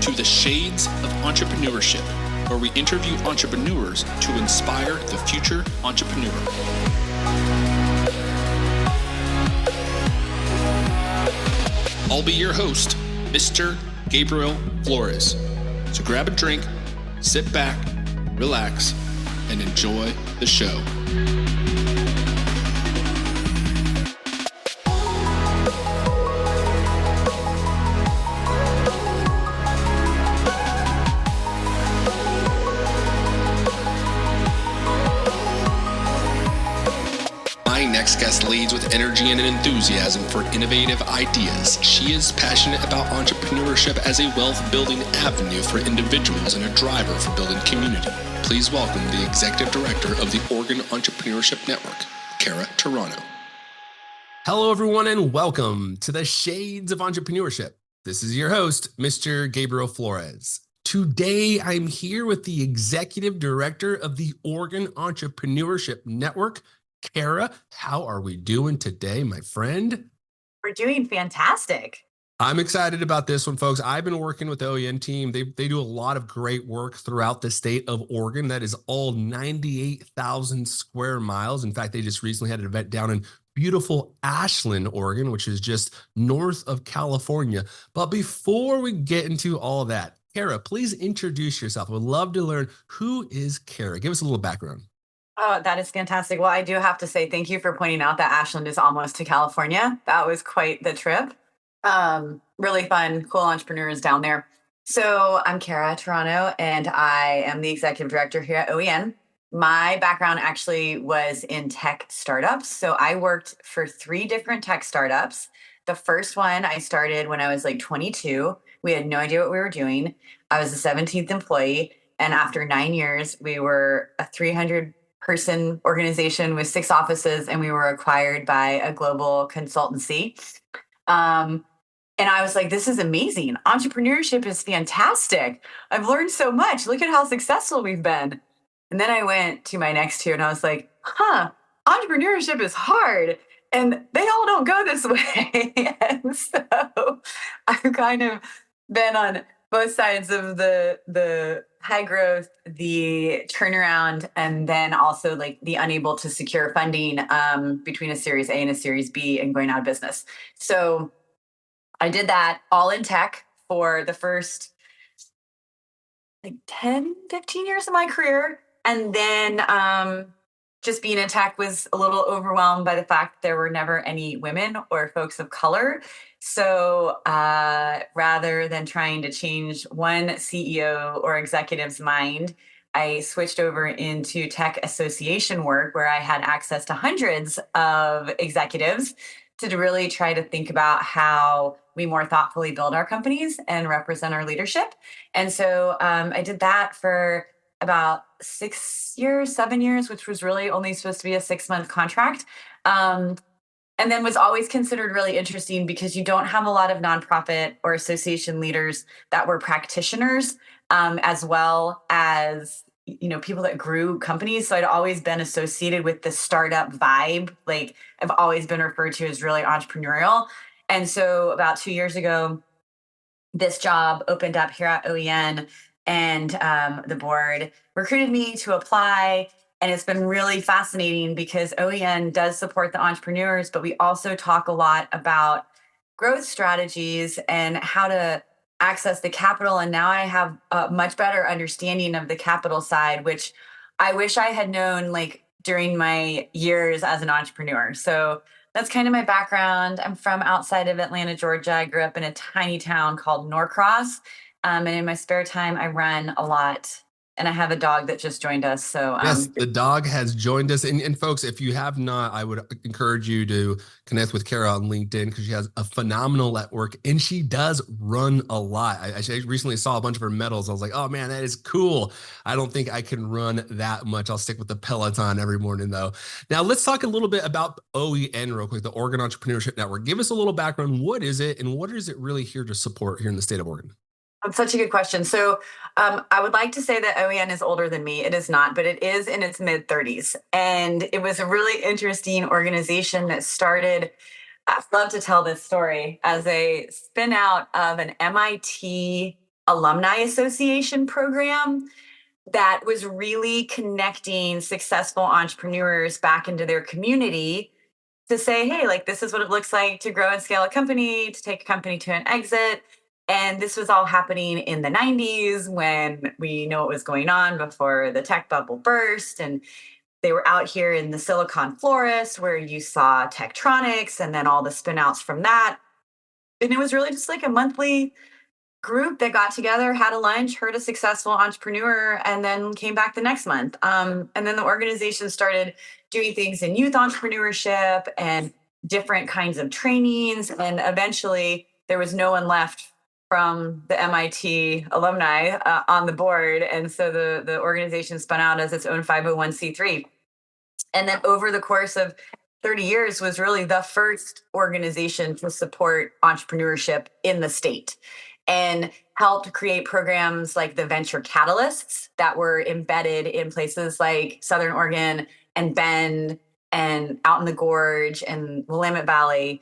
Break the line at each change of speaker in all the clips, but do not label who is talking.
to the Shades of Entrepreneurship, where we interview entrepreneurs to inspire the future entrepreneur. I'll be your host, Mr. Gabriel Flores. So grab a drink, sit back, relax, and enjoy the show. My next guest leads with energy and an enthusiasm for innovative ideas. She is passionate about entrepreneurship as a wealth-building avenue for individuals and a driver for building community. Please welcome the Executive Director of the Oregon Entrepreneurship Network, Cara Turano. Hello, everyone, and welcome to the Shades of Entrepreneurship. This is your host, Mr. Gabriel Flores. Today, I'm here with the Executive Director of the Oregon Entrepreneurship Network, Cara. How are we doing today, my friend?
We're doing fantastic.
I'm excited about this one, folks. I've been working with the OEN team. They do a lot of great work throughout the state of Oregon. That is all 98,000 square miles. In fact, they just recently had an event down in beautiful Ashland, Oregon, which is just north of California. But before we get into all of that, Cara, please introduce yourself. I would love to learn, who is Cara? Give us a little background.
Oh, that is fantastic. Well, I do have to say thank you for pointing out that Ashland is almost to California. That was quite the trip. Really fun, cool entrepreneurs down there. So I'm Cara Turano, and I am the executive director here at OEN. My background actually was in tech startups. So I worked for 3 different tech startups. The first one I started when I was like 22. We had no idea what we were doing. I was the 17th employee. And after 9 years, we were a 300-person organization with 6 offices, and we were acquired by a global consultancy. And I was like, this is amazing. Entrepreneurship is fantastic. I've learned so much. Look at how successful we've been. And then I went to my next 2 and I was like, entrepreneurship is hard. And they all don't go this way. And so I've kind of been on both sides of the high growth, the turnaround, and then also like the unable to secure funding between a Series A and a Series B and going out of business. So I did that all in tech for the first like 10, 15 years of my career. And then just being in tech was a little overwhelmed by the fact there were never any women or folks of color. So rather than trying to change one CEO or executive's mind, I switched over into tech association work where I had access to hundreds of executives to really try to think about how we more thoughtfully build our companies and represent our leadership. And so I did that for about 6 years, 7 years, which was really only supposed to be a 6-month contract. And then was always considered really interesting because you don't have a lot of nonprofit or association leaders that were practitioners, as well as, people that grew companies. So I'd always been associated with the startup vibe. Like I've always been referred to as really entrepreneurial. And so about 2 years ago, this job opened up here at OEN, and the board recruited me to apply. And it's been really fascinating because OEN does support the entrepreneurs, but we also talk a lot about growth strategies and how to access the capital. And now I have a much better understanding of the capital side, which I wish I had known like during my years as an entrepreneur. So that's kind of my background. I'm from outside of Atlanta, Georgia. I grew up in a tiny town called Norcross. And in my spare time, I run a lot. And I have a dog that just joined us. So
yes, the dog has joined us. And folks, if you have not, I would encourage you to connect with Cara on LinkedIn because she has a phenomenal network and she does run a lot. I recently saw a bunch of her medals. I was like, oh man, that is cool. I don't think I can run that much. I'll stick with the Peloton every morning though. Now let's talk a little bit about OEN real quick, the Oregon Entrepreneurship Network. Give us a little background. What is it and what is it really here to support here in the state of Oregon?
That's such a good question. So I would like to say that OEN is older than me. It is not, but it is in its mid-30s. And it was a really interesting organization that started, I'd love to tell this story, as a spin out of an MIT alumni association program that was really connecting successful entrepreneurs back into their community to say, hey, like this is what it looks like to grow and scale a company, to take a company to an exit. And this was all happening in the 90s when we know what was going on before the tech bubble burst. And they were out here in the Silicon Forest where you saw Tektronics and then all the spinouts from that. And it was really just like a monthly group that got together, had a lunch, heard a successful entrepreneur, and then came back the next month. And then the organization started doing things in youth entrepreneurship and different kinds of trainings. And eventually, there was no one left from the MIT alumni on the board. And so the organization spun out as its own 501c3. And then over the course of 30 years was really the first organization to support entrepreneurship in the state and helped create programs like the venture catalysts that were embedded in places like Southern Oregon and Bend and out in the Gorge and Willamette Valley.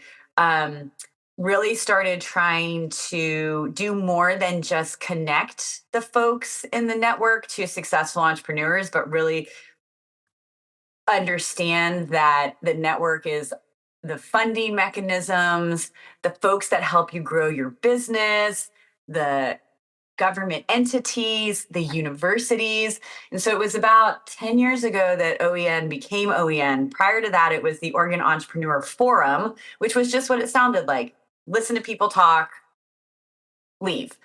Really started trying to do more than just connect the folks in the network to successful entrepreneurs, but really understand that the network is the funding mechanisms, the folks that help you grow your business, the government entities, the universities. And so it was about 10 years ago that OEN became OEN. Prior to that, it was the Oregon Entrepreneur Forum, which was just what it sounded like. Listen to people talk, leave.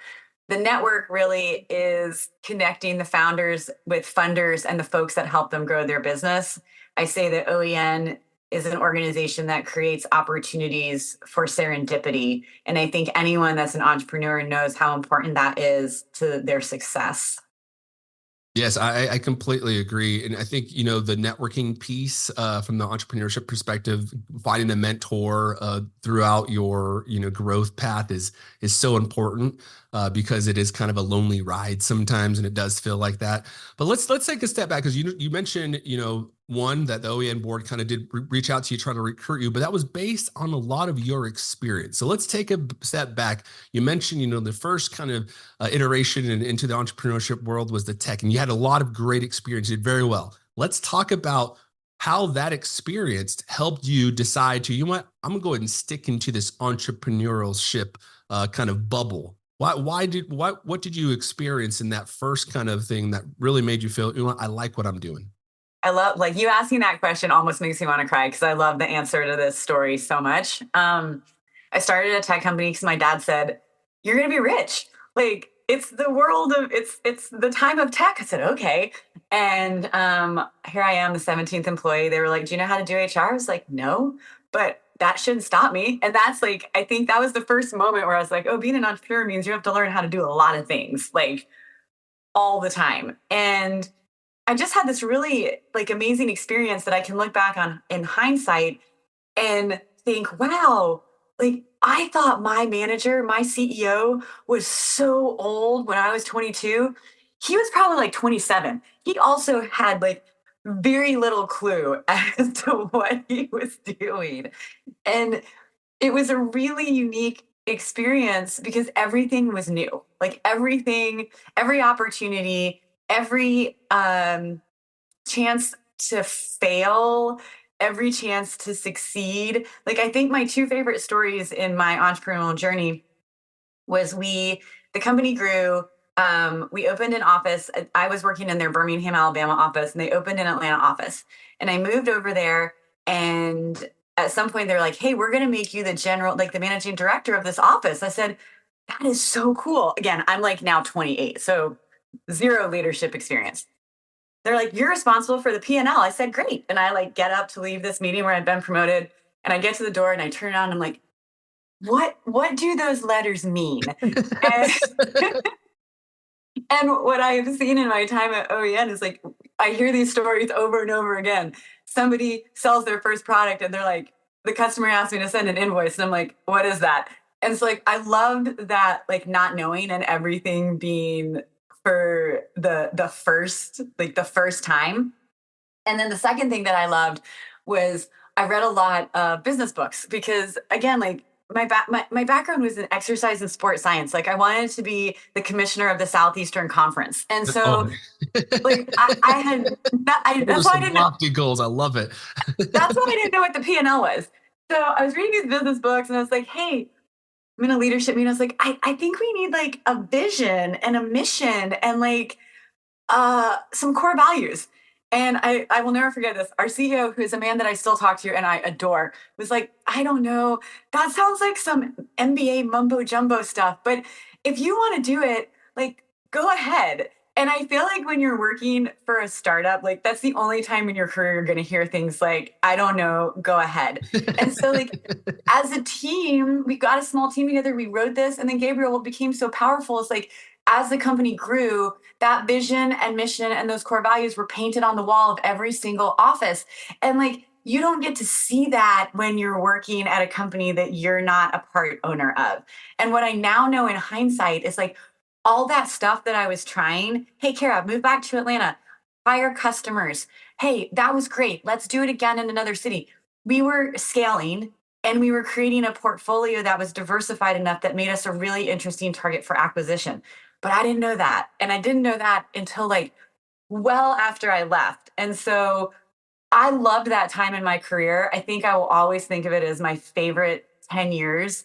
The network really is connecting the founders with funders and the folks that help them grow their business. I say that OEN is an organization that creates opportunities for serendipity. And I think anyone that's an entrepreneur knows how important that is to their success.
Yes, I completely agree. And I think, the networking piece from the entrepreneurship perspective, finding a mentor throughout your, growth path is so important because it is kind of a lonely ride sometimes. And it does feel like that. But let's take a step back because you mentioned, one, that the OEN board kind of did reach out to you, trying to recruit you, but that was based on a lot of your experience. So let's take a step back. You mentioned, the first kind of iteration into the entrepreneurship world was the tech, and you had a lot of great experience. You did very well. Let's talk about how that experience helped you decide to, I'm going to go ahead and stick into this entrepreneurship kind of bubble. What did you experience in that first kind of thing that really made you feel, I like what I'm doing?
I love, like, you asking that question almost makes me want to cry because I love the answer to this story so much. I started a tech company because my dad said, you're going to be rich. Like, it's the world of, it's the time of tech. I said, okay. And here I am, the 17th employee. They were like, do you know how to do HR? I was like, no, but that shouldn't stop me. And that's like, I think that was the first moment where I was like, oh, being an entrepreneur means you have to learn how to do a lot of things, like all the time. And I just had this really like amazing experience that I can look back on in hindsight and think, wow, like I thought my manager, my CEO was so old when I was 22. He was probably like 27. He also had like very little clue as to what he was doing. And it was a really unique experience because everything was new. Like everything, every opportunity, every chance to fail, every chance to succeed. Like I think my two favorite stories in my entrepreneurial journey was the company grew. We opened an office. I was working in their Birmingham, Alabama office, and they opened an Atlanta office. And I moved over there, and at some point they're like, hey, we're going to make you the managing director of this office. I said, that is so cool. Again, I'm like now 28, so zero leadership experience. They're like, you're responsible for the P&L. I said, great. And I like get up to leave this meeting where I've been promoted. And I get to the door and I turn around and I'm like, what do those letters mean? And, and what I've seen in my time at OEN is like, I hear these stories over and over again. Somebody sells their first product and they're like, the customer asked me to send an invoice. And I'm like, what is that? And so like, I loved that, like not knowing and everything being for the first time. And then the second thing that I loved was I read a lot of business books because again, like my background was in exercise and sport science. Like I wanted to be the commissioner of the Southeastern Conference. And
Oh,
so like I had that,
those are
that's why I
some
didn't
lofty goals. I love it.
that's why I didn't know what the P&L was. So I was reading these business books and I was like, hey, I'm in a leadership meeting. I was like, I think we need like a vision and a mission and like some core values. And I will never forget this. Our CEO, who is a man that I still talk to and I adore, was like, I don't know. That sounds like some MBA mumbo jumbo stuff. But if you want to do it, like, go ahead. And I feel like when you're working for a startup, like, that's the only time in your career you're going to hear things like, I don't know, go ahead. And so, like, as a team, we got a small team together. We wrote this. And then Gabriel, what became so powerful is like, as the company grew, that vision and mission and those core values were painted on the wall of every single office. And like, you don't get to see that when you're working at a company that you're not a part owner of. And what I now know in hindsight is like all that stuff that I was trying. Hey, Kara, move back to Atlanta, hire customers. Hey, that was great. Let's do it again in another city. We were scaling and we were creating a portfolio that was diversified enough that made us a really interesting target for acquisition. But I didn't know that. And I didn't know that until like well after I left. And so I loved that time in my career. I think I will always think of it as my favorite 10 years.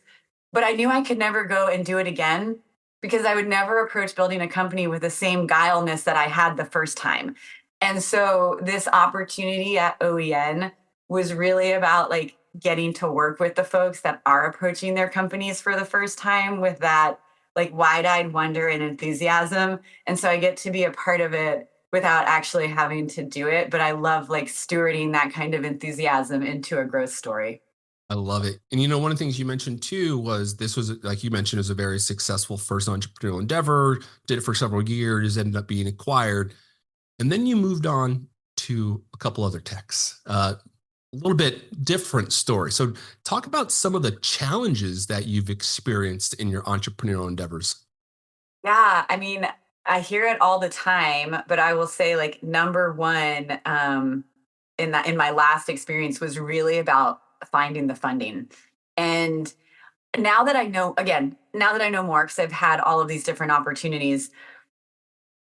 But I knew I could never go and do it again because I would never approach building a company with the same guileness that I had the first time. And so this opportunity at OEN was really about like getting to work with the folks that are approaching their companies for the first time with that like wide-eyed wonder and enthusiasm. And so I get to be a part of it without actually having to do it. But I love like stewarding that kind of enthusiasm into a growth story.
I love it. And one of the things you mentioned too was this was, like you mentioned, is a very successful first entrepreneurial endeavor, did it for several years, ended up being acquired. And then you moved on to a couple other techs. A little bit different story. So talk about some of the challenges that you've experienced in your entrepreneurial endeavors.
Yeah, I mean, I hear it all the time, but I will say like number one in my last experience was really about finding the funding. And now that I know, again, now that I know more, because I've had all of these different opportunities,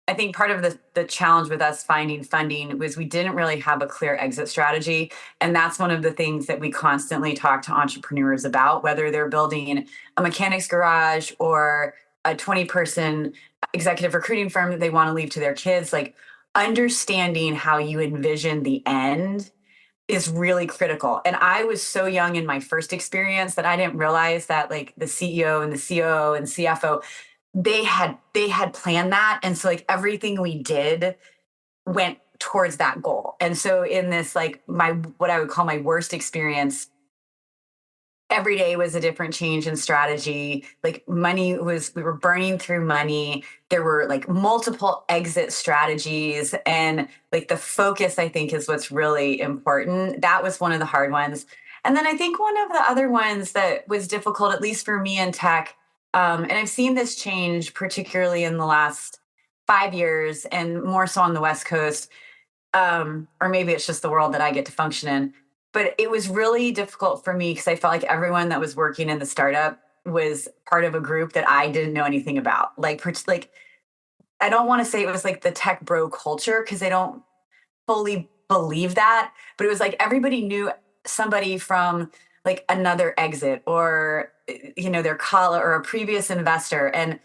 I think part of the challenge with us finding funding was we didn't really have a clear exit strategy. And that's one of the things that we constantly talk to entrepreneurs about, whether they're building a mechanic's garage or a 20-person executive recruiting firm that they want to leave to their kids. Like understanding how you envision the end is really critical. And I was so young in my first experience that I didn't realize that like the CEO and the COO and CFO, they had planned that. And so like everything we did went towards that goal. And so in this like my what I would call my worst experience, every day was a different change in strategy. Like we were burning through money. There were like multiple exit strategies. And like the focus, I think, is what's really important. That was one of the hard ones. And then I think one of the other ones that was difficult, at least for me in tech, and I've seen this change particularly in the last 5 years and more so on the West Coast, or maybe it's just the world that I get to function in. But it was really difficult for me because I felt like everyone that was working in the startup was part of a group that I didn't know anything about. Like I don't want to say it was like the tech bro culture because I don't fully believe that, but it was like everybody knew somebody from like another exit or their colleague or a previous investor. And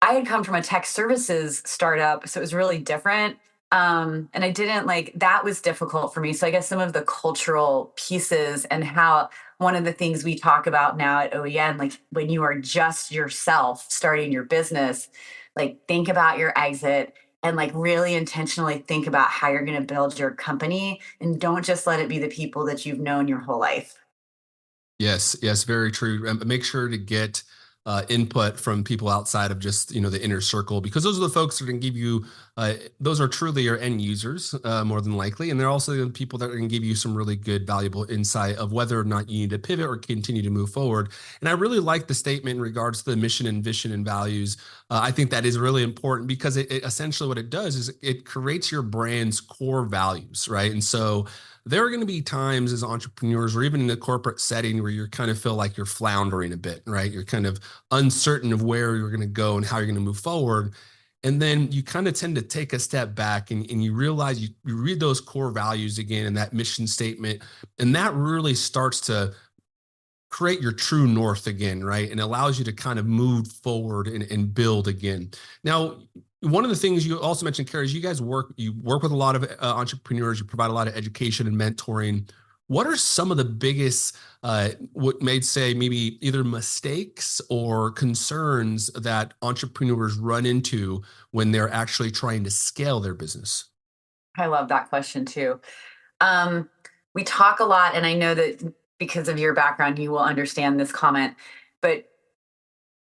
I had come from a tech services startup, so it was really different. And I didn't like that was difficult for me. So I guess some of the cultural pieces and how one of the things we talk about now at OEN, like when you are just yourself starting your business, like think about your exit and like really intentionally think about how you're going to build your company and don't just let it be the people that you've known your whole life.
Yes, yes, very true. Make sure to get input from people outside of just the inner circle, because those are the folks that are going to give you. Those are truly your end users, more than likely, and they're also the people that are going to give you some really good, valuable insight of whether or not you need to pivot or continue to move forward. And I really like the statement in regards to the mission and vision and values. I think that is really important because it essentially what it does is it creates your brand's core values, right? And so there are going to be times as entrepreneurs or even in a corporate setting where you kind of feel like you're floundering a bit, right? You're kind of uncertain of where you're going to go and how you're going to move forward. And then you kind of tend to take a step back and you realize you read those core values again and that mission statement, and that really starts to create your true north again, right? And allows you to kind of move forward and build again. Now, one of the things you also mentioned, Cara, is you work with a lot of entrepreneurs, you provide a lot of education and mentoring. What are some of the biggest, what may say maybe either mistakes or concerns that entrepreneurs run into when they're actually trying to scale their business?
I love that question too. We talk a lot, and I know that because of your background, you will understand this comment, but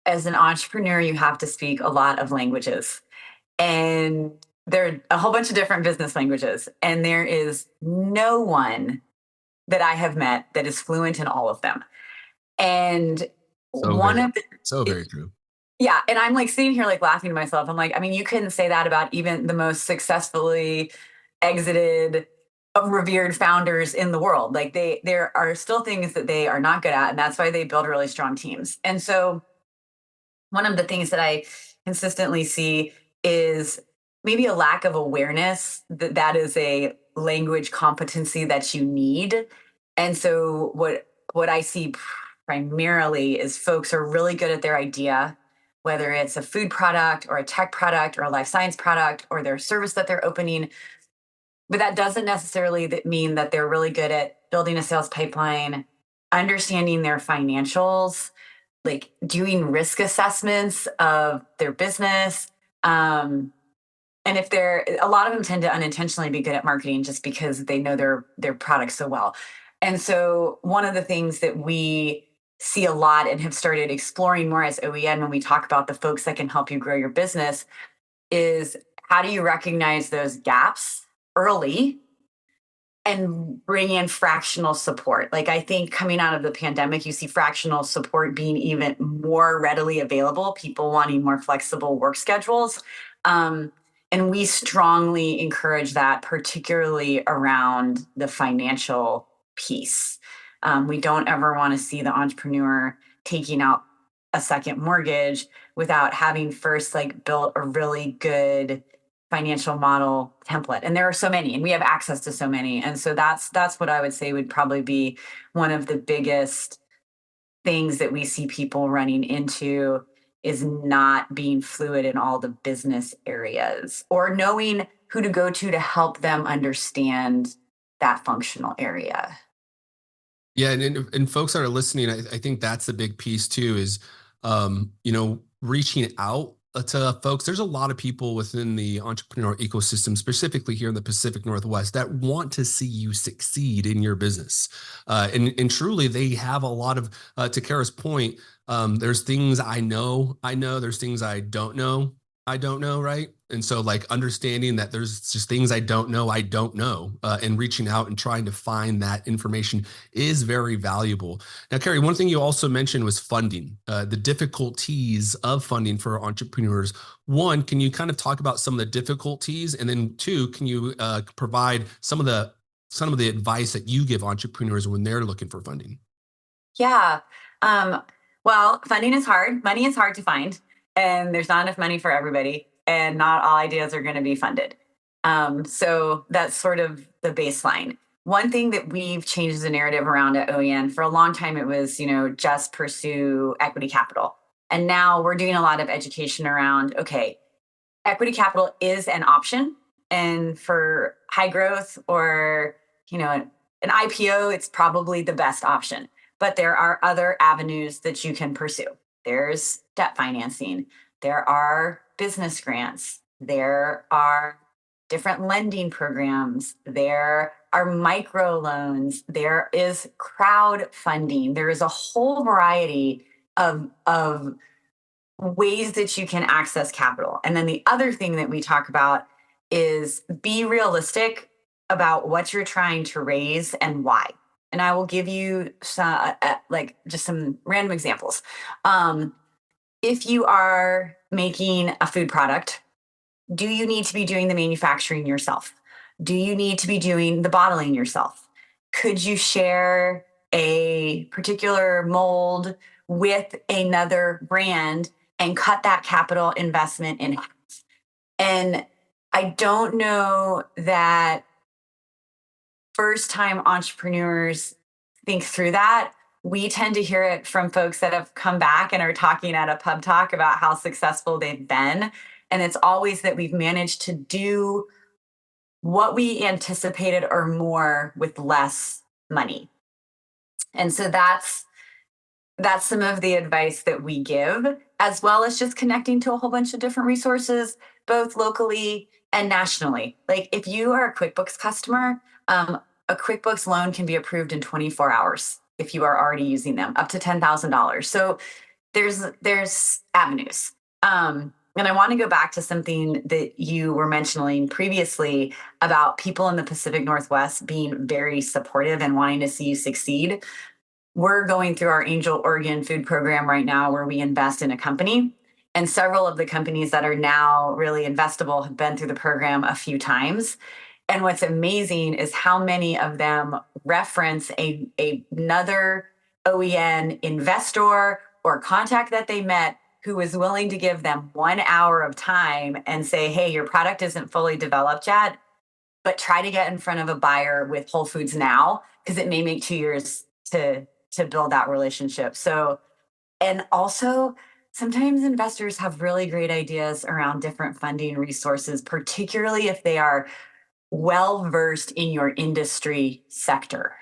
as an entrepreneur, you have to speak a lot of languages. And there are a whole bunch of different business languages. And there is no one that I have met that is fluent in all of them. And
So very true.
Yeah. And I'm like sitting here like laughing to myself. I'm like, I mean, you couldn't say that about even the most successfully exited revered founders in the world. Like there are still things that they are not good at. And that's why they build really strong teams. And so one of the things that I consistently see is maybe a lack of awareness that that is a language competency that you need. And so what I see primarily is folks are really good at their idea, whether it's a food product or a tech product or a life science product or their service that they're opening. But that doesn't necessarily mean that they're really good at building a sales pipeline, understanding their financials, like doing risk assessments of their business. And if they're, a lot of them tend to unintentionally be good at marketing just because they know their product so well. And so one of the things that we see a lot and have started exploring more as OEN when we talk about the folks that can help you grow your business is how do you recognize those gaps early and bring in fractional support. Like I think coming out of the pandemic, you see fractional support being even more readily available, people wanting more flexible work schedules. And we strongly encourage that, particularly around the financial piece. We don't ever want to see the entrepreneur taking out a second mortgage without having first like built a really good financial model template. And there are so many, and we have access to so many. And so that's what I would say would probably be one of the biggest things that we see people running into is not being fluid in all the business areas or knowing who to go to help them understand that functional area.
Yeah, and folks that are listening, I think that's the big piece too. Is reaching out to folks. There's a lot of people within the entrepreneurial ecosystem, specifically here in the Pacific Northwest, that want to see you succeed in your business, and truly, they have a lot of. To Cara's point, there's things I know. There's things I don't know. Right? And so like understanding that there's just things I don't know, and reaching out and trying to find that information is very valuable. Now, Carrie, one thing you also mentioned was funding, the difficulties of funding for entrepreneurs. One, can you kind of talk about some of the difficulties? And then two, can you provide some of the advice that you give entrepreneurs when they're looking for funding?
Yeah. Well, funding is hard. Money is hard to find. And there's not enough money for everybody, and not all ideas are going to be funded. So that's sort of the baseline. One thing that we've changed the narrative around at OEN for a long time, it was, just pursue equity capital. And now we're doing a lot of education around, okay, equity capital is an option. And for high growth or, an IPO, it's probably the best option. But there are other avenues that you can pursue. There's debt financing. There are business grants. There are different lending programs. There are micro loans. There is crowdfunding. There is a whole variety of ways that you can access capital. And then the other thing that we talk about is be realistic about what you're trying to raise and why. And I will give you some, just some random examples. If you are making a food product, do you need to be doing the manufacturing yourself? Do you need to be doing the bottling yourself? Could you share a particular mold with another brand and cut that capital investment in half? And I don't know that first time entrepreneurs think through that. We tend to hear it from folks that have come back and are talking at a pub talk about how successful they've been. And it's always that we've managed to do what we anticipated or more with less money. And so that's some of the advice that we give, as well as just connecting to a whole bunch of different resources, both locally and nationally. Like if you are a QuickBooks customer, a QuickBooks loan can be approved in 24 hours if you are already using them, up to $10,000. So there's avenues. And I want to go back to something that you were mentioning previously about people in the Pacific Northwest being very supportive and wanting to see you succeed. We're going through our Angel Oregon food program right now where we invest in a company. And several of the companies that are now really investable have been through the program a few times. And what's amazing is how many of them reference another OEN investor or contact that they met who was willing to give them 1 hour of time and say, hey, your product isn't fully developed yet, but try to get in front of a buyer with Whole Foods now, because it may make 2 years to build that relationship. So, and also sometimes investors have really great ideas around different funding resources, particularly if they are well versed in your industry sector.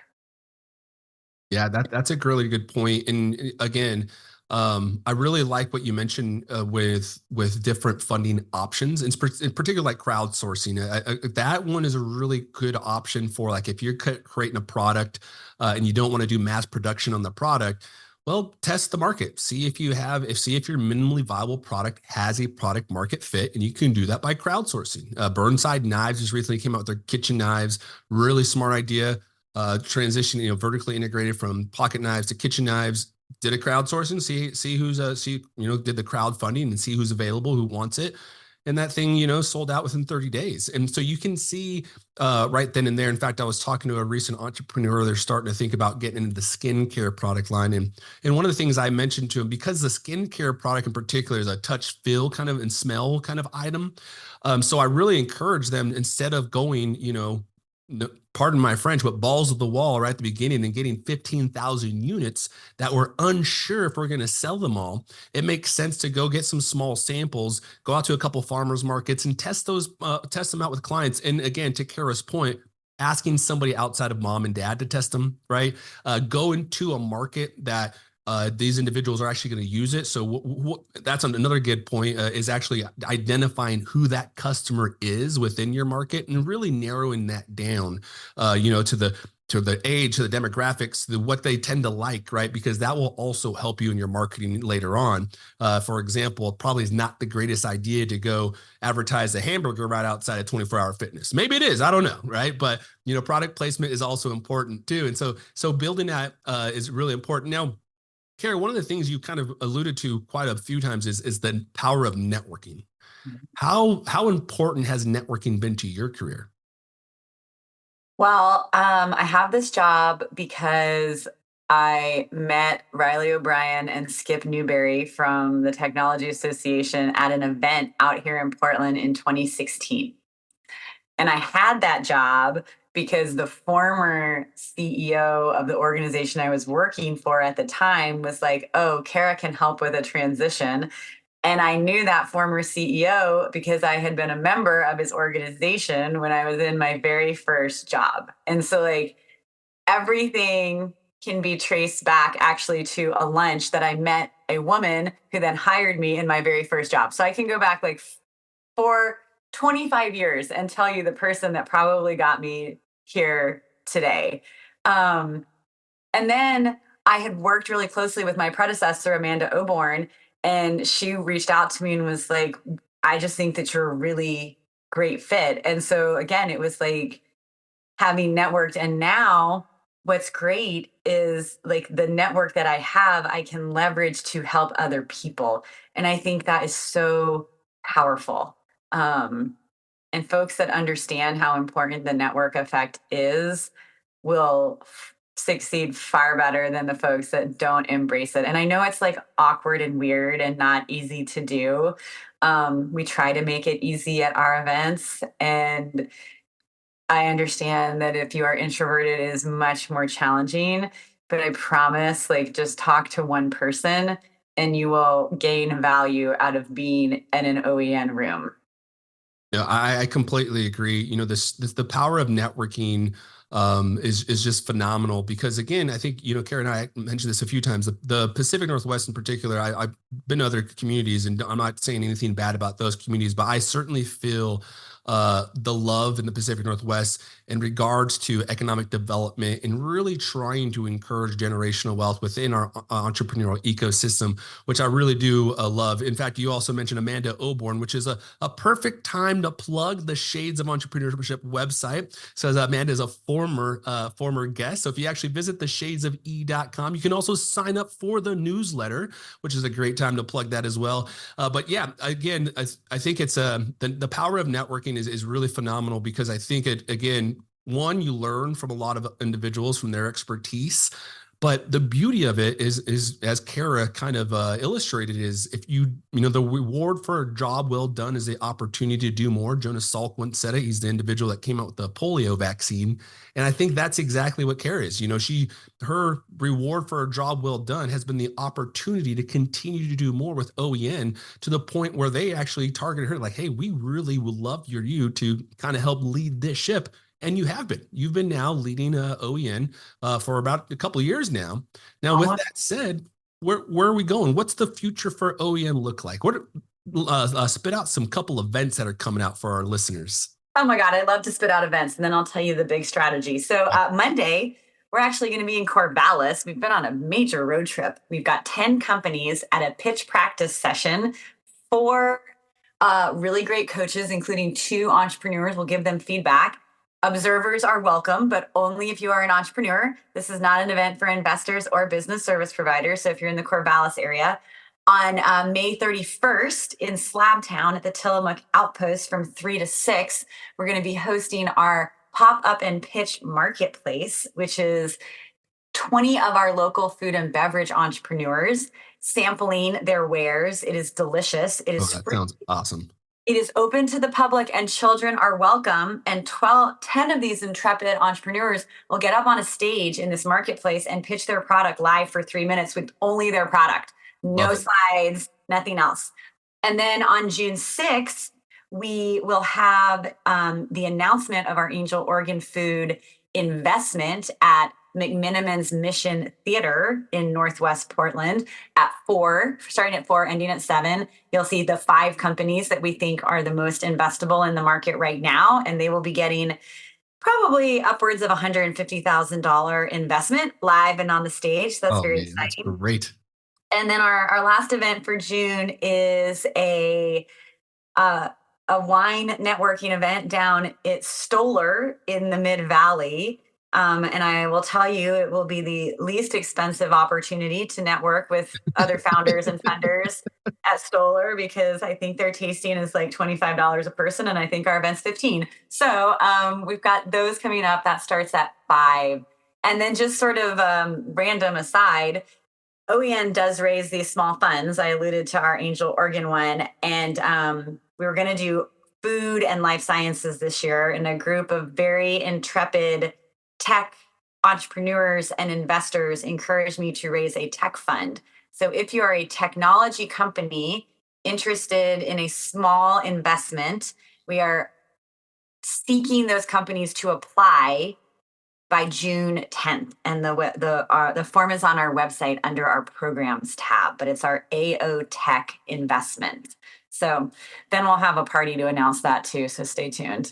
Yeah, that's a really good point. And again, I really like what you mentioned with different funding options, in particular like crowdsourcing. That one is a really good option for like if you're creating a product and you don't want to do mass production on the product. Well, test the market. See if your minimally viable product has a product market fit, and you can do that by crowdsourcing. Burnside Knives just recently came out with their kitchen knives. Really smart idea. Transition, vertically integrated from pocket knives to kitchen knives. Did a crowdsourcing, see who's did the crowdfunding and see who's available, who wants it, and that thing sold out within 30 days. And so you can see right then and there. In fact, I was talking to a recent entrepreneur. They're starting to think about getting into the skincare product line, and one of the things I mentioned to him, because the skincare product in particular is a touch, feel kind of and smell kind of item. So I really encourage them, instead of going, pardon my French, but balls of the wall right at the beginning and getting 15,000 units that we're unsure if we're going to sell them all, it makes sense to go get some small samples, go out to a couple farmers markets and test them out with clients. And again, to Kara's point, asking somebody outside of mom and dad to test them, right? Go into a market that these individuals are actually going to use it. So that's another good point, is actually identifying who that customer is within your market and really narrowing that down, to the age, to the demographics, what they tend to like, right? Because that will also help you in your marketing later on. For example, it probably is not the greatest idea to go advertise a hamburger right outside of 24-hour fitness. Maybe it is, I don't know, right? But product placement is also important too. And so building that is really important. Now, Cara, one of the things you kind of alluded to quite a few times is the power of networking. How important has networking been to your career?
Well, I have this job because I met Riley O'Brien and Skip Newberry from the Technology Association at an event out here in Portland in 2016. And I had that job because the former CEO of the organization I was working for at the time was like, oh, Cara can help with a transition. And I knew that former CEO because I had been a member of his organization when I was in my very first job. And so, like, everything can be traced back actually to a lunch that I met a woman who then hired me in my very first job. So I can go back like for 25 years and tell you the person that probably got me here today. And then I had worked really closely with my predecessor, Amanda Oborn, and she reached out to me and was like, I just think that you're a really great fit. And so again, it was like having networked. And now what's great is like the network that I have, I can leverage to help other people. And I think that is so powerful. And folks that understand how important the network effect is will succeed far better than the folks that don't embrace it. And I know it's like awkward and weird and not easy to do. We try to make it easy at our events, and I understand that if you are introverted, it is much more challenging. But I promise, like, just talk to one person and you will gain value out of being in an OEN room.
Yeah, I completely agree. This the power of networking is just phenomenal because again, I think Kara and I mentioned this a few times. The Pacific Northwest in particular, I've been to other communities, and I'm not saying anything bad about those communities, but I certainly feel the love in the Pacific Northwest in regards to economic development and really trying to encourage generational wealth within our entrepreneurial ecosystem, which I really do love. In fact, you also mentioned Amanda Oborn, which is a perfect time to plug the Shades of Entrepreneurship website. So Amanda is a former guest. So if you actually visit theshadesofE.com, you can also sign up for the newsletter, which is a great time to plug that as well. But yeah, again, I think it's the power of networking is really phenomenal because I think one, you learn from a lot of individuals from their expertise. But the beauty of it is as Cara kind of illustrated, is if the reward for a job well done is the opportunity to do more. Jonas Salk once said it. He's the individual that came out with the polio vaccine. And I think that's exactly what Cara is. Her reward for a job well done has been the opportunity to continue to do more with OEN, to the point where they actually targeted her like, hey, we really would love you to kind of help lead this ship. And you've been now leading OEN for about a couple of years now. Now, with that said, where are we going? What's the future for OEN look like? Spit out some couple events that are coming out for our listeners.
Oh my God, I love to spit out events, and then I'll tell you the big strategy. So Monday, we're actually going to be in Corvallis. We've been on a major road trip. We've got 10 companies at a pitch practice session. 4 really great coaches, including 2 entrepreneurs. We'll give them feedback. Observers are welcome, but only if you are an entrepreneur. This is not an event for investors or business service providers. So if you're in the Corvallis area, on May 31st in Slabtown at the Tillamook Outpost from 3 to 6, we're going to be hosting our pop-up and pitch marketplace, which is 20 of our local food and beverage entrepreneurs sampling their wares. It is delicious. It is
that sounds awesome.
It is open to the public, and children are welcome. And 10 of these intrepid entrepreneurs will get up on a stage in this marketplace and pitch their product live for 3 minutes with only their product. No slides, nothing else. And then on June 6th, we will have the announcement of our Angel Organ Food investment at McMiniman's Mission Theater in Northwest Portland at 4, starting at 4, ending at 7. You'll see the 5 companies that we think are the most investable in the market right now, and they will be getting probably upwards of $150,000 investment live and on the stage. That's very exciting.
That's great.
And then our last event for June is a wine networking event down at Stoller in the Mid-Valley. And I will tell you, it will be the least expensive opportunity to network with other founders and funders at Stoller, because I think their tasting is like $25 a person, and I think our event's $15. So we've got those coming up. That starts at 5. And then just sort of random aside, OEN does raise these small funds. I alluded to our Angel Organ one, and we were going to do food and life sciences this year, and a group of very intrepid tech entrepreneurs and investors encouraged me to raise a tech fund. So if you are a technology company interested in a small investment, we are seeking those companies to apply by June 10th. And the form is on our website under our programs tab, but it's our AO Tech investment. So then we'll have a party to announce that too. So stay tuned.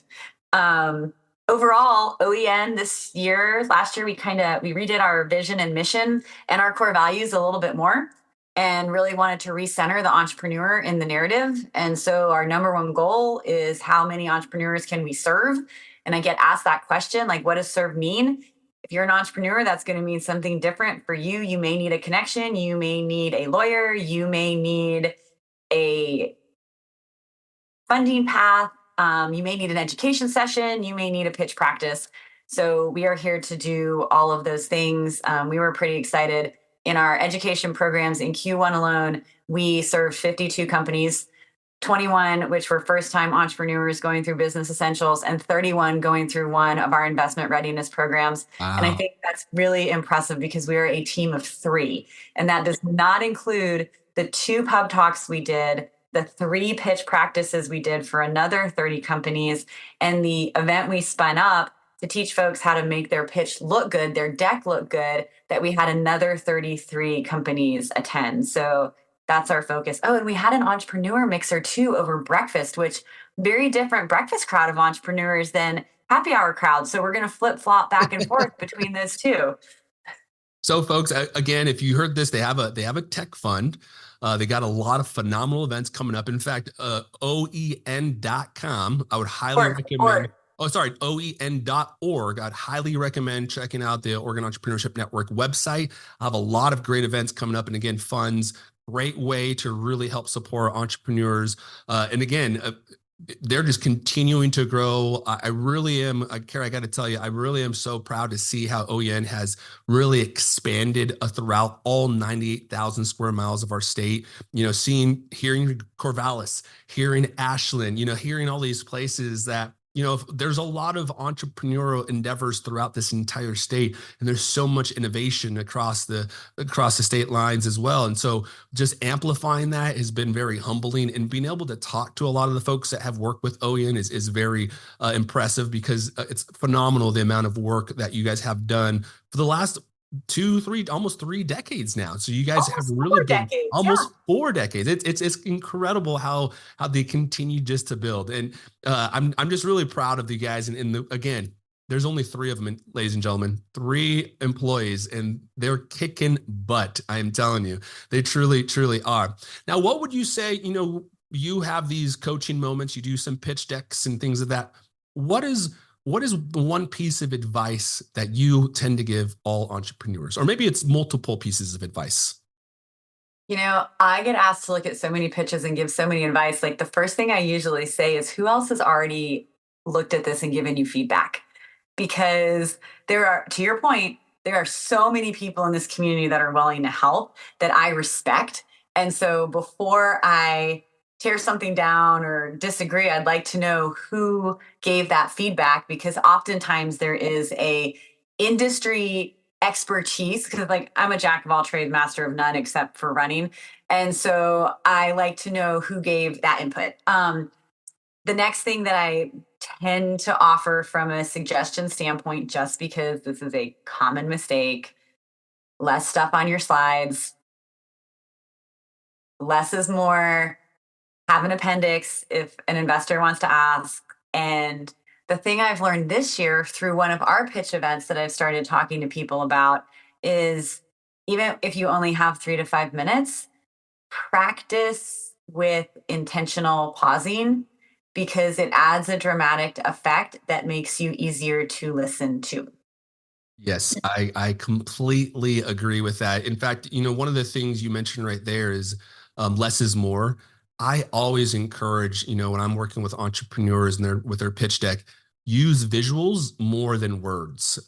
Overall, OEN last year, we redid our vision and mission and our core values a little bit more, and really wanted to recenter the entrepreneur in the narrative. And so our number one goal is, how many entrepreneurs can we serve? And I get asked that question, like, what does serve mean? If you're an entrepreneur, that's going to mean something different for you. You may need a connection. You may need a lawyer. You may need a funding path. You may need an education session. You may need a pitch practice. So we are here to do all of those things. We were pretty excited. In our education programs in Q1 alone, we served 52 companies, 21 which were first-time entrepreneurs going through business essentials, and 31 going through one of our investment readiness programs.
Wow.
And I think that's really impressive because we are a team of 3. And that does not include the 2 pub talks we did, the 3 pitch practices we did for another 30 companies, and the event we spun up to teach folks how to make their pitch look good, their deck look good, that we had another 33 companies attend. So that's our focus. Oh, and we had an entrepreneur mixer too over breakfast, which very different breakfast crowd of entrepreneurs than happy hour crowd. So we're going to flip flop back and forth between those two.
So folks, again, if you heard this, they have a tech fund. They got a lot of phenomenal events coming up. In fact, OEN.com, I would highly recommend. Oh, sorry, OEN.org. I'd highly recommend checking out the Oregon Entrepreneurship Network website. I have a lot of great events coming up. And again, funds, great way to really help support entrepreneurs. And again, they're just continuing to grow. I really am, Cara, I got to tell you, I really am so proud to see how OEN has really expanded throughout all 98,000 square miles of our state. You know, hearing Corvallis, hearing Ashland, you know, hearing all these places that, you know, there's a lot of entrepreneurial endeavors throughout this entire state, and there's so much innovation across the state lines as well. And so just amplifying that has been very humbling, and being able to talk to a lot of the folks that have worked with OEN is very impressive, because it's phenomenal the amount of work that you guys have done for the last almost 3 decades now. So you guys have really been almost 4 decades. It's incredible how they continue just to build. And I'm just really proud of you guys. And again, there's only 3 of them, ladies and gentlemen, 3 employees, and they're kicking butt. I am telling you, they truly, truly are. Now, what would you say, you know, you have these coaching moments, you do some pitch decks and things of that. What is the one piece of advice that you tend to give all entrepreneurs? Or maybe it's multiple pieces of advice.
You know, I get asked to look at so many pitches and give so many advice. Like, the first thing I usually say is, who else has already looked at this and given you feedback? Because to your point, there are so many people in this community that are willing to help, that I respect. And so before I tear something down or disagree, I'd like to know who gave that feedback, because oftentimes there is a industry expertise, because like I'm a jack of all trades, master of none, except for running. And so I like to know who gave that input. The next thing that I tend to offer from a suggestion standpoint, just because this is a common mistake, less stuff on your slides. Less is more. Have an appendix if an investor wants to ask. And the thing I've learned this year through one of our pitch events that I've started talking to people about is, even if you only have 3 to 5 minutes, practice with intentional pausing, because it adds a dramatic effect that makes you easier to listen to.
Yes, I completely agree with that. In fact, you know, one of the things you mentioned right there is less is more. I always encourage, you know, when I'm working with entrepreneurs and with their pitch deck, use visuals more than words.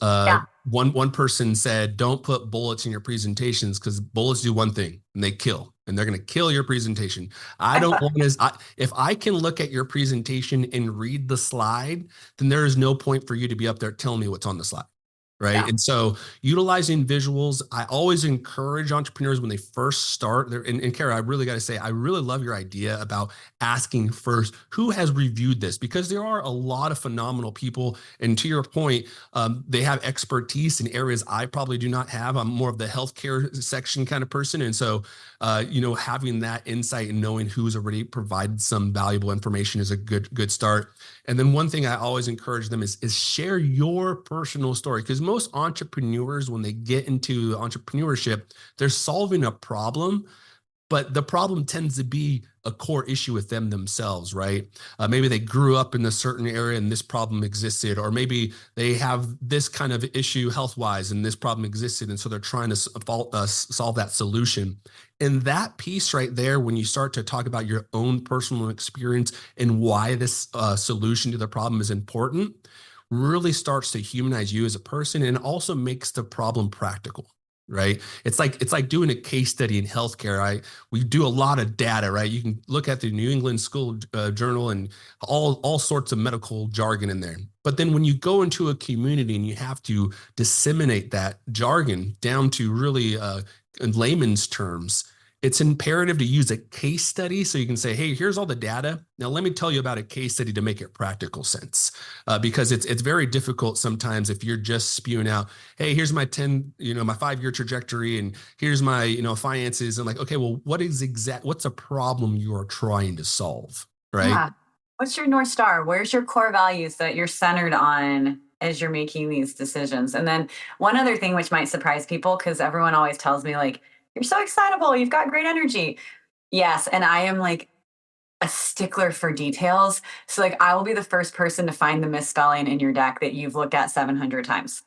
One person said, don't put bullets in your presentations, because bullets do one thing, and they kill, and they're going to kill your presentation. I don't want to, if I can look at your presentation and read the slide, then there is no point for you to be up there telling me what's on the slide. Right. Yeah. And so utilizing visuals, I always encourage entrepreneurs when they first start there. And Cara, I really got to say, I really love your idea about asking first, who has reviewed this? Because there are a lot of phenomenal people. And to your point, they have expertise in areas I probably do not have. I'm more of the healthcare section kind of person. And so, you know, having that insight and knowing who's already provided some valuable information is a good start. And then one thing I always encourage them is share your personal story, because most entrepreneurs, when they get into entrepreneurship, they're solving a problem, but the problem tends to be a core issue with them themselves, right? Maybe they grew up in a certain area and this problem existed, or maybe they have this kind of issue health-wise and this problem existed, and so they're trying to solve that solution. And that piece right there, when you start to talk about your own personal experience and why this solution to the problem is important, really starts to humanize you as a person and also makes the problem practical. Right. It's like doing a case study in healthcare. We do a lot of data, right? You can look at the New England School Journal and all sorts of medical jargon in there. But then when you go into a community and you have to disseminate that jargon down to really in layman's terms, it's imperative to use a case study so you can say, hey, here's all the data. Now, let me tell you about a case study to make it practical sense, because it's very difficult sometimes if you're just spewing out, hey, here's my 5-year trajectory and here's my, finances. And like, okay, well, what's a problem you are trying to solve, right?
Yeah. What's your North Star? Where's your core values that you're centered on as you're making these decisions? And then one other thing which might surprise people, because everyone always tells me like, you're so excitable. You've got great energy. Yes. And I am like a stickler for details. So like I will be the first person to find the misspelling in your deck that you've looked at 700 times.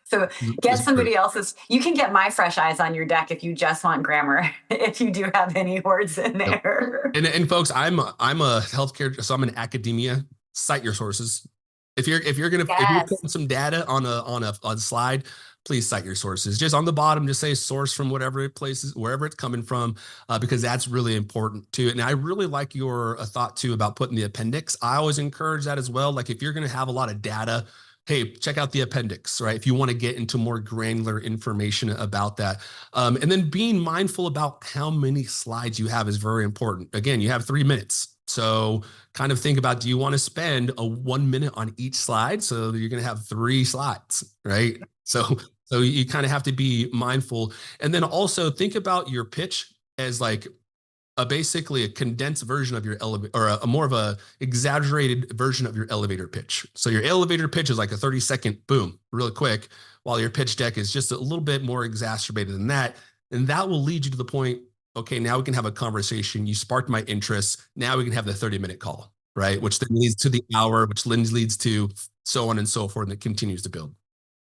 So get somebody else's. You can get my fresh eyes on your deck if you just want grammar, if you do have any words in there.
And folks, I'm a healthcare, so I'm in academia. Cite your sources. If you're putting some data on a slide, please cite your sources. Just on the bottom, just say source from whatever places, wherever it's coming from, because that's really important too. And I really like your thought too about putting the appendix. I always encourage that as well. Like if you're going to have a lot of data, hey, check out the appendix, right? If you want to get into more granular information about that. And then being mindful about how many slides you have is very important. Again, you have 3 minutes. So kind of think about, do you want to spend 1 minute on each slide? So you're going to have 3 slides, right? So you kind of have to be mindful. And then also think about your pitch as like basically a condensed version of your elevator, or a more of a exaggerated version of your elevator pitch. So your elevator pitch is like a 30-second boom, really quick, while your pitch deck is just a little bit more exacerbated than that. And that will lead you to the point, okay, now we can have a conversation. You sparked my interest. Now we can have the 30-minute call, right? Which then leads to the hour, which then leads to so on and so forth, and it continues to build.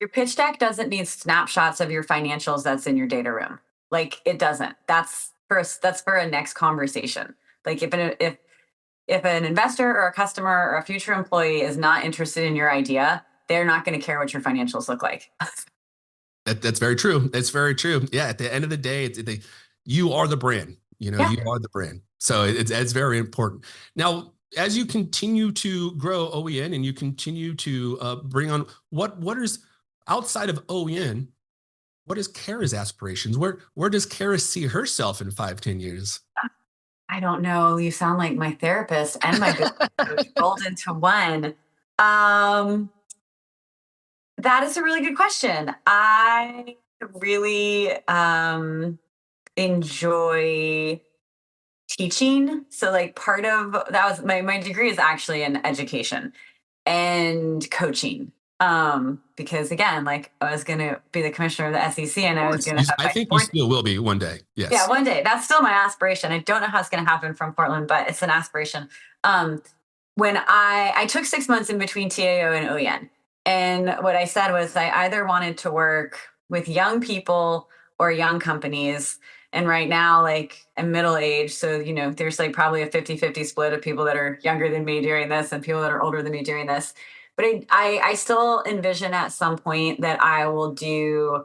Your pitch deck doesn't need snapshots of your financials that's in your data room. Like it doesn't. That's for a next conversation. Like if an investor or a customer or a future employee is not interested in your idea, they're not going to care what your financials look like.
That's very true. That's very true. Yeah. At the end of the day, you are the brand. You are the brand. So it's very important. Now, as you continue to grow OEN and you continue to bring on what is outside of OEN, what is Cara's aspirations? Where does Cara see herself in 5-10 years?
I don't know. You sound like my therapist and my business coach rolled into one. That is a really good question. I really enjoy teaching. So like part of that was my degree is actually in education and coaching. Because again, like I was going to be the commissioner of the SEC and I was going to
I think you still will be one day. Yes.
Yeah, one day. That's still my aspiration. I don't know how it's going to happen from Portland, but it's an aspiration. When I took 6 months in between TAO and OEN, and what I said was I either wanted to work with young people or young companies. And right now, like I'm middle-aged. So, there's like probably a 50-50 split of people that are younger than me doing this and people that are older than me doing this. But I still envision at some point that I will do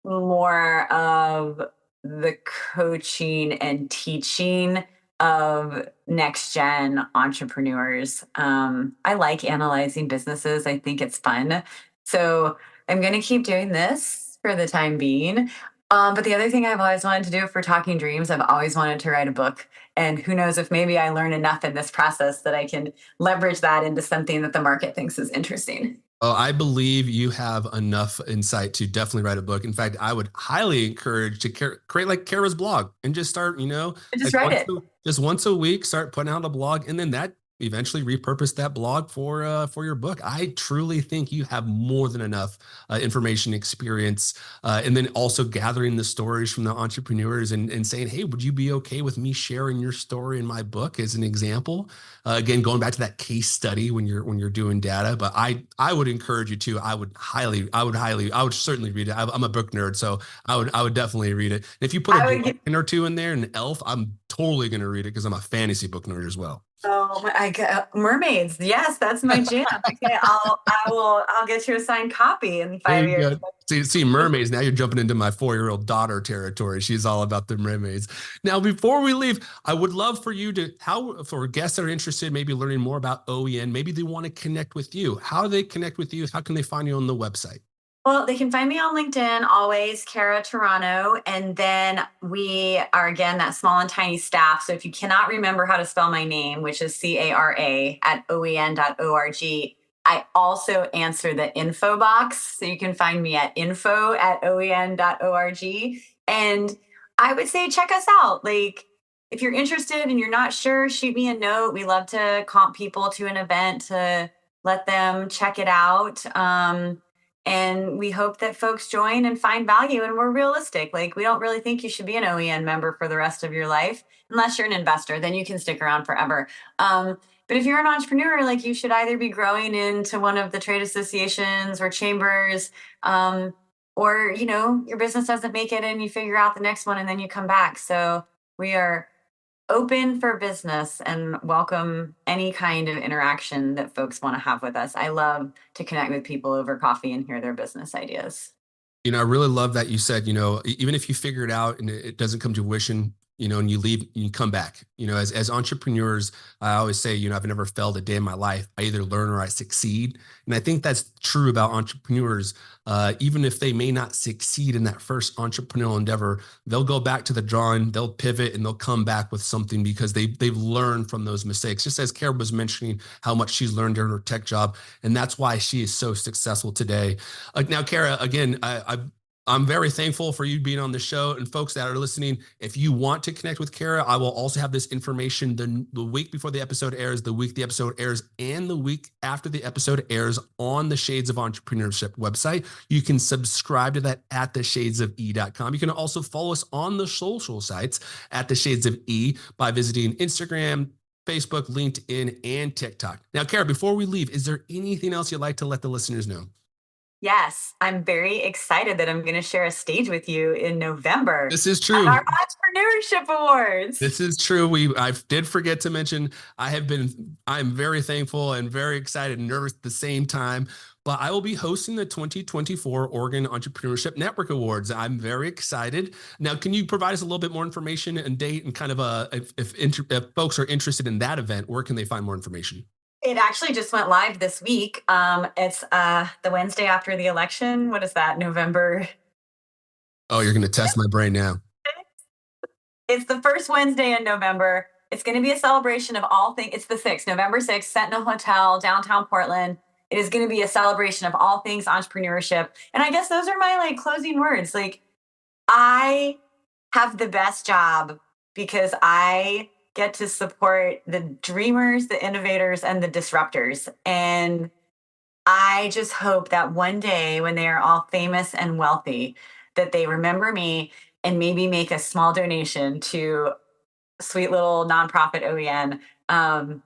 more of the coaching and teaching of next gen entrepreneurs. I like analyzing businesses. I think it's fun. So I'm going to keep doing this for the time being. But the other thing I've always wanted to do for Talking Dreams, I've always wanted to write a book. And who knows if maybe I learn enough in this process that I can leverage that into something that the market thinks is interesting.
Oh, I believe you have enough insight to definitely write a book. In fact, I would highly encourage to create like Cara's blog and just start,
Just write it.
Just once a week, start putting out a blog. And then that eventually repurpose that blog for your book. I truly think you have more than enough information, experience, and then also gathering the stories from the entrepreneurs and saying, hey, would you be okay with me sharing your story in my book as an example? Again, going back to that case study when you're doing data, but I would encourage you to. I would certainly read it. I'm a book nerd, so I would definitely read it. And if you put a dragon or two in there, an elf, I'm totally going to read it because I'm a fantasy book nerd as well.
Oh, mermaids. Yes, that's my jam. Okay, I'll get you a signed copy in 5 years.
See, mermaids. Now you're jumping into my 4-year-old daughter territory. She's all about the mermaids. Now, before we leave, I would love for you for guests that are interested, maybe learning more about OEN, maybe they want to connect with you. How do they connect with you? How can they find you on the website?
Well, they can find me on LinkedIn, always Cara Turano. And then we are, again, that small and tiny staff. So if you cannot remember how to spell my name, which is CARA at OEN.org, I also answer the info box. So you can find me at info@OEN.org. And I would say, check us out. Like, if you're interested and you're not sure, shoot me a note. We love to comp people to an event to let them check it out. And we hope that folks join and find value. And we're realistic. Like, we don't really think you should be an OEN member for the rest of your life, unless you're an investor. Then you can stick around forever. But if you're an entrepreneur, like, you should either be growing into one of the trade associations or chambers, or, your business doesn't make it and you figure out the next one and then you come back. So we are open for business and welcome any kind of interaction that folks want to have with us. I love to connect with people over coffee and hear their business ideas.
I really love that you said, even if you figure it out and it doesn't come to fruition, and you leave, you come back. As entrepreneurs, I always say, I've never failed a day in my life. I either learn or I succeed. And I think that's true about entrepreneurs. Even if they may not succeed in that first entrepreneurial endeavor, they'll go back to the drawing, they'll pivot, and they'll come back with something because they've learned from those mistakes. Just as Cara was mentioning how much she's learned during her tech job. And that's why she is so successful today. Now, Cara, again, I'm very thankful for you being on the show, and folks that are listening. If you want to connect with Cara, I will also have this information the week before the episode airs, the week the episode airs, and the week after the episode airs on the Shades of Entrepreneurship website. You can subscribe to that at theshadesofE.com. You can also follow us on the social sites at the Shades of E by visiting Instagram, Facebook, LinkedIn, and TikTok. Now, Cara, before we leave, is there anything else you'd like to let the listeners know?
Yes, I'm very excited that I'm going to share a stage with you in November.
This is true.
Our Entrepreneurship Awards.
This is true. I did forget to mention, I'm very thankful and very excited and nervous at the same time, but I will be hosting the 2024 Oregon Entrepreneurship Network Awards. I'm very excited. Now, can you provide us a little bit more information and date and kind of if folks are interested in that event, where can they find more information?
It actually just went live this week. It's the Wednesday after the election. What is that, November?
Oh, you're going to test my brain now.
It's the first Wednesday in November. It's going to be a celebration of all things. It's the 6th, November 6th, Sentinel Hotel, downtown Portland. It is going to be a celebration of all things entrepreneurship. And I guess those are my closing words. I have the best job because I get to support the dreamers, the innovators, and the disruptors. And I just hope that one day when they are all famous and wealthy, that they remember me and maybe make a small donation to sweet little nonprofit OEN.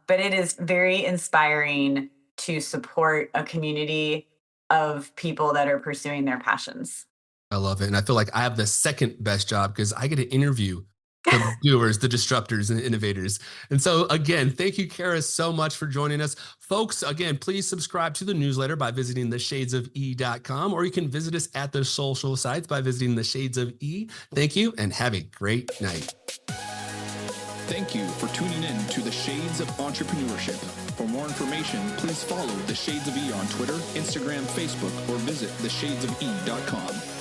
But it is very inspiring to support a community of people that are pursuing their passions.
I love it. And I feel like I have the second best job because I get to interview the doers, the disruptors, and the innovators. And so again, thank you, Cara, so much for joining us. Folks, again, please subscribe to the newsletter by visiting theshadesofE.com, or you can visit us at the social sites by visiting the Shades of E. Thank you and have a great night.
Thank you for tuning in to the Shades of Entrepreneurship. For more information, please follow the Shades of E on Twitter, Instagram, Facebook, or visit theshadesofE.com.